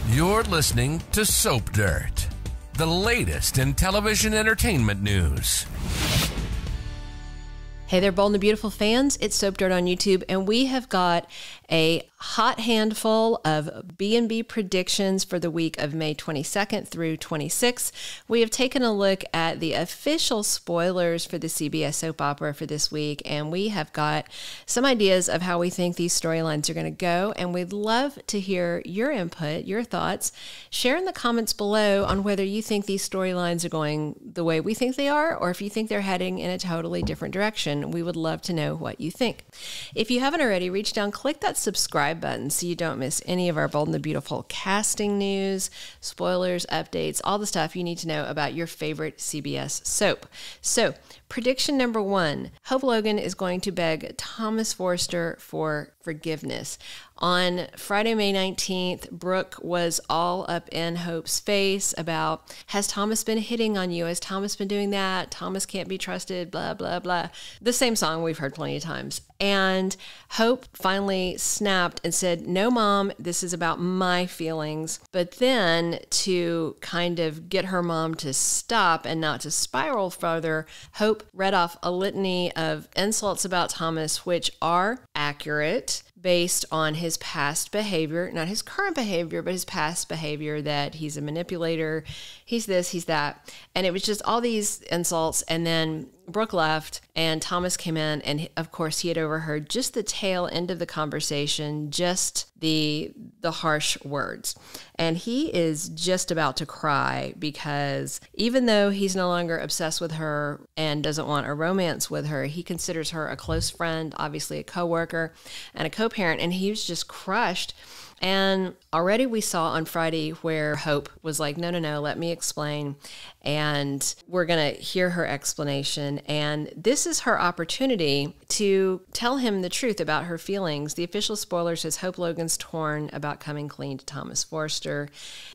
You're listening to Soap Dirt, the latest in television entertainment news. Hey there, Bold and the Beautiful fans. It's Soap Dirt on YouTube, and we have got a hot handful of B&B predictions for the week of May 22nd through 26th. We have taken a look at the official spoilers for the CBS soap opera for this week, and we have got some ideas of how we think these storylines are going to go, and we'd love to hear your input, your thoughts. Share in the comments below on whether you think these storylines are going the way we think they are, or if you think they're heading in a totally different direction. We would love to know what you think. If you haven't already, reach down, click that subscribe button so you don't miss any of our Bold and the Beautiful casting news, spoilers, updates, all the stuff you need to know about your favorite CBS soap. So, prediction number 1, Hope Logan is going to beg Thomas Forrester for forgiveness. On Friday, May 19th, Brooke was all up in Hope's face about, has Thomas been hitting on you? Has Thomas been doing that? Thomas can't be trusted, blah, blah, blah. The same song we've heard plenty of times. And Hope finally snapped and said, no, Mom, this is about my feelings. But then to kind of get her mom to stop and not to spiral further, Hope read off a litany of insults about Thomas, which are accurate, based on his past behavior, not his current behavior, but his past behavior, that he's a manipulator, he's this, he's that. And it was just all these insults. And then Brooke left and Thomas came in, and of course he had overheard just the tail end of the conversation, just the harsh words. And he is just about to cry because even though he's no longer obsessed with her and doesn't want a romance with her, he considers her a close friend, obviously a coworker and a co-parent, and he was just crushed. And already we saw on Friday where Hope was like, no, let me explain. And we're going to hear her explanation. And this is her opportunity to tell him the truth about her feelings. The official spoiler says Hope Logan's torn about coming clean to Thomas Forrester.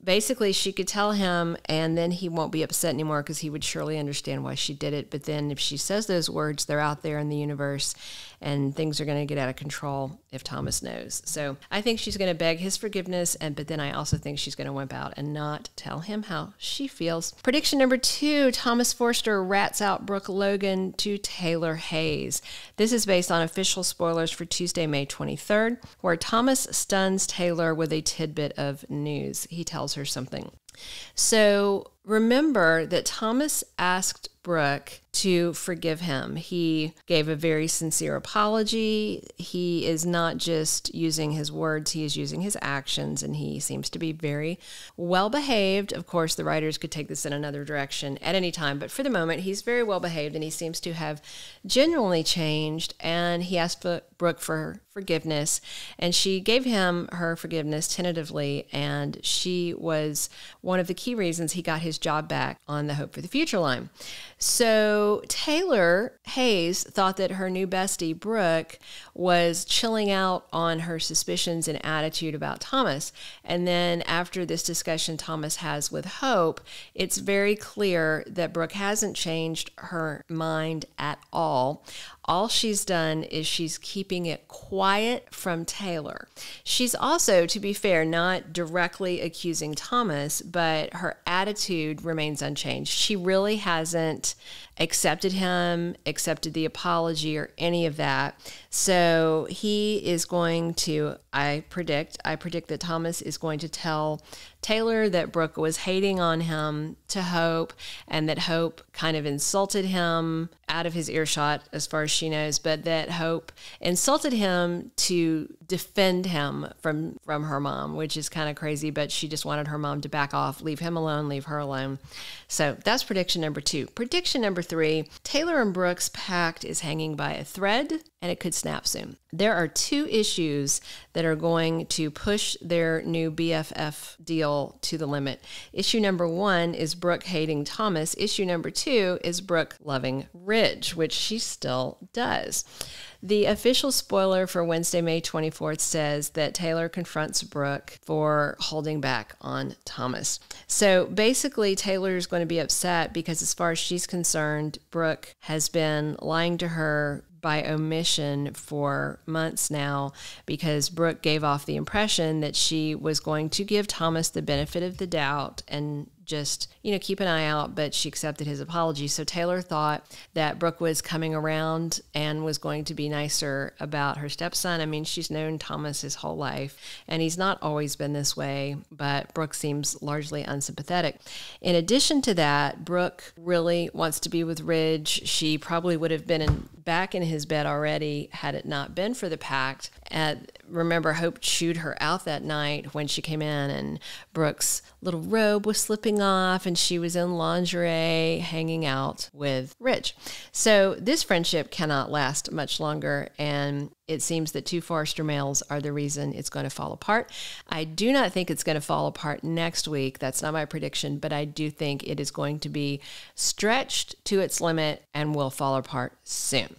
Basically, she could tell him, and then he won't be upset anymore because he would surely understand why she did it. But then if she says those words, they're out there in the universe, and things are going to get out of control if Thomas knows. So I think she's going to beg his forgiveness, but then I also think she's going to wimp out and not tell him how she feels. Prediction number 2, Thomas Forrester rats out Brooke Logan to Taylor Hayes. This is based on official spoilers for Tuesday, May 23rd, where Thomas stuns Taylor with a tidbit of news. He tells her something. So remember that Thomas asked Brooke to forgive him. He gave a very sincere apology. He is not just using his words, he is using his actions, and he seems to be very well behaved. Of course, the writers could take this in another direction at any time, but for the moment, he's very well behaved, and he seems to have genuinely changed, and he asked Brooke for forgiveness, and she gave him her forgiveness tentatively, and she was one of the key reasons he got his job back on the Hope for the Future line. So Taylor Hayes thought that her new bestie, Brooke, was chilling out on her suspicions and attitude about Thomas. And then after this discussion Thomas has with Hope, it's very clear that Brooke hasn't changed her mind at all. All she's done is she's keeping it quiet from Taylor. She's also, to be fair, not directly accusing Thomas, but her attitude remains unchanged. She really hasn't accepted him, accepted the apology, or any of that. So he is going to, I predict that Thomas is going to tell Taylor that Brooke was hating on him to Hope, and that Hope kind of insulted him out of his earshot as far as she knows, but that Hope insulted him to defend him from her mom, which is kind of crazy, but she just wanted her mom to back off, leave him alone, leave her alone. So that's prediction number 2. Prediction number 3, Taylor and Brooke's pact is hanging by a thread, and it could snap soon. There are 2 issues that are going to push their new BFF deal to the limit. Issue number 1 is Brooke hating Thomas. Issue number 2 is Brooke loving Ridge, which she still does. The official spoiler for Wednesday, May 24th says that Taylor confronts Brooke for holding back on Thomas. So basically, Taylor is going to be upset because as far as she's concerned, Brooke has been lying to her, by omission for months now because Brooke gave off the impression that she was going to give Thomas the benefit of the doubt and just, keep an eye out, but she accepted his apology. So Taylor thought that Brooke was coming around and was going to be nicer about her stepson. I mean, she's known Thomas his whole life, and he's not always been this way, but Brooke seems largely unsympathetic. In addition to that, Brooke really wants to be with Ridge. She probably would have been back in his bed already had it not been for the pact. Remember, Hope chewed her out that night when she came in, and Brooke's little robe was slipping off, and she was in lingerie hanging out with Ridge. So this friendship cannot last much longer, and it seems that two Forrester males are the reason it's going to fall apart. I do not think it's going to fall apart next week. That's not my prediction, but I do think it is going to be stretched to its limit and will fall apart soon.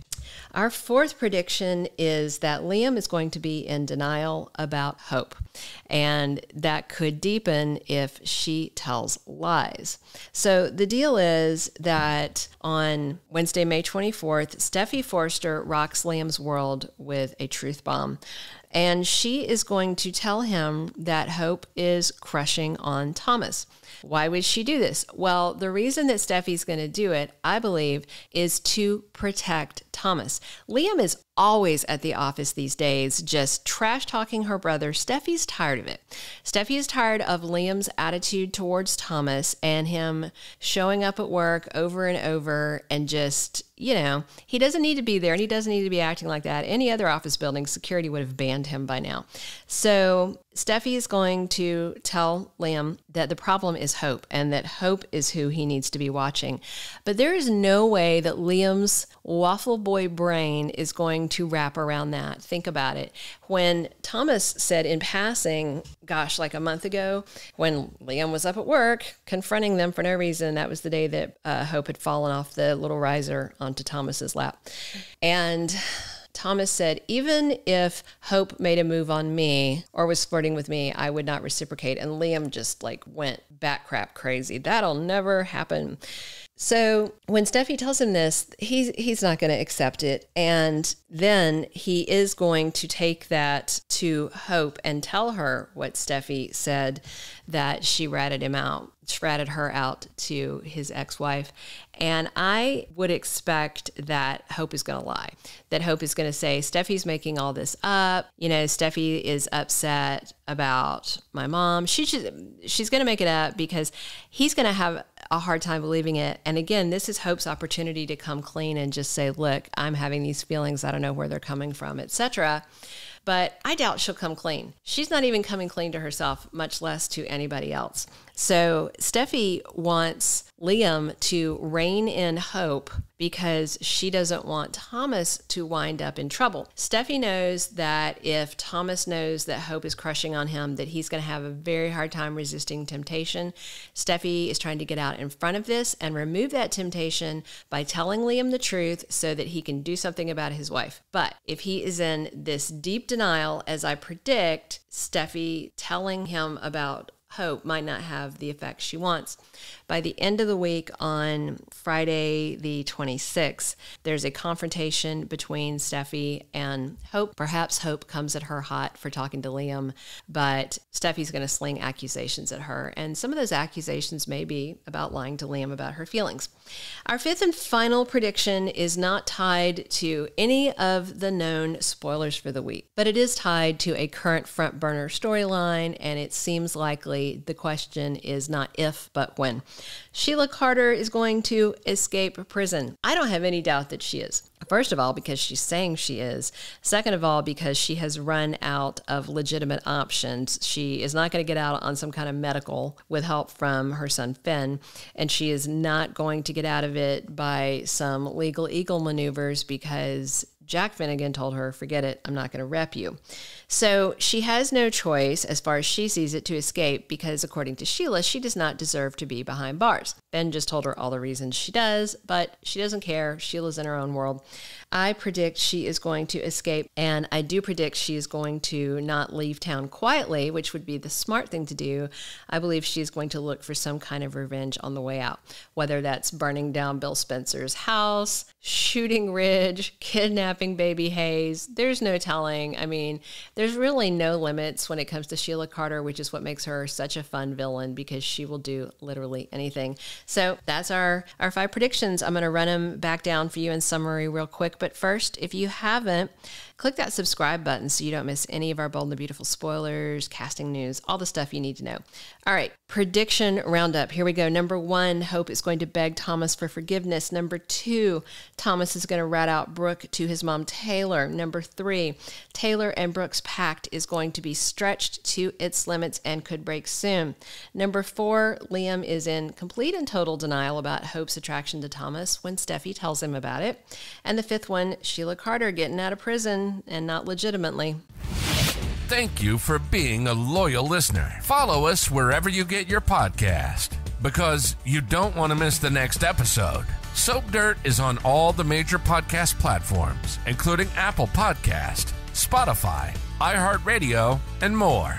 Our fourth prediction is that Liam is going to be in denial about Hope, and that could deepen if she tells lies. So the deal is that on Wednesday, May 24th, Steffy Forrester rocks Liam's world with a truth bomb. And she is going to tell him that Hope is crushing on Thomas. Why would she do this? Well, the reason that Steffy's going to do it, I believe, is to protect Thomas. Liam is always at the office these days, just trash talking her brother. Steffy's tired of it. Steffy is tired of Liam's attitude towards Thomas and him showing up at work over and over and just, he doesn't need to be there and he doesn't need to be acting like that. Any other office building, security would have banned him by now. So Steffy is going to tell Liam that the problem is Hope and that Hope is who he needs to be watching. But there is no way that Liam's waffle boy brain is going to wrap around that. Think about it. When Thomas said in passing, like a month ago, when Liam was up at work confronting them for no reason, that was the day that Hope had fallen off the little riser onto Thomas's lap. And Thomas said, even if Hope made a move on me or was flirting with me, I would not reciprocate. And Liam just went bat crap crazy. That'll never happen. So when Steffy tells him this, he's not going to accept it. And then he is going to take that to Hope and tell her what Steffy said, that she ratted her out to his ex-wife. And I would expect that Hope is going to lie, that Hope is going to say, Steffy's making all this up. Steffy is upset about my mom. She's going to make it up because he's going to have a hard time believing it. And again, this is Hope's opportunity to come clean and just say, look, I'm having these feelings. I don't know where they're coming from, etc. But I doubt she'll come clean. She's not even coming clean to herself, much less to anybody else. So Steffy wants Liam to rein in Hope because she doesn't want Thomas to wind up in trouble. Steffy knows that if Thomas knows that Hope is crushing on him, that he's going to have a very hard time resisting temptation. Steffy is trying to get out in front of this and remove that temptation by telling Liam the truth so that he can do something about his wife. But if he is in this deep denial, as I predict, Steffy telling him about Hope might not have the effect she wants. By the end of the week on Friday the 26th, there's a confrontation between Steffy and Hope. Perhaps Hope comes at her hot for talking to Liam, but Steffy's going to sling accusations at her. And some of those accusations may be about lying to Liam about her feelings. Our fifth and final prediction is not tied to any of the known spoilers for the week, but it is tied to a current front burner storyline, and it seems likely the question is not if, but when. Sheila Carter is going to escape prison. I don't have any doubt that she is. First of all, because she's saying she is. Second of all, because she has run out of legitimate options. She is not going to get out on some kind of medical with help from her son Finn, and she is not going to get out of it by some legal eagle maneuvers because Jack Finnegan told her, forget it, I'm not going to rep you. So she has no choice, as far as she sees it, to escape because, according to Sheila, she does not deserve to be behind bars. Ben just told her all the reasons she does, but she doesn't care. Sheila's in her own world. I predict she is going to escape, and I do predict she is going to not leave town quietly, which would be the smart thing to do. I believe she is going to look for some kind of revenge on the way out, whether that's burning down Bill Spencer's house, shooting Ridge, kidnapping baby Hayes. There's no telling. I mean, there's really no limits when it comes to Sheila Carter, which is what makes her such a fun villain, because she will do literally anything. So that's our 5 predictions. I'm going to run them back down for you in summary real quick. But first, if you haven't, click that subscribe button so you don't miss any of our Bold and the Beautiful spoilers, casting news, all the stuff you need to know. All right, prediction roundup. Here we go. Number 1, Hope is going to beg Thomas for forgiveness. Number 2, Thomas is going to rat out Brooke to his mom, Taylor. Number 3, Taylor and Brooke's pact is going to be stretched to its limits and could break soon. Number 4, Liam is in complete and total denial about Hope's attraction to Thomas when Steffy tells him about it. And the 5th one, Sheila Carter getting out of prison, and not legitimately. Thank you for being a loyal listener. Follow us wherever you get your podcast, because you don't want to miss the next episode. Soap Dirt is on all the major podcast platforms, including Apple Podcast, Spotify, iHeartRadio, and more.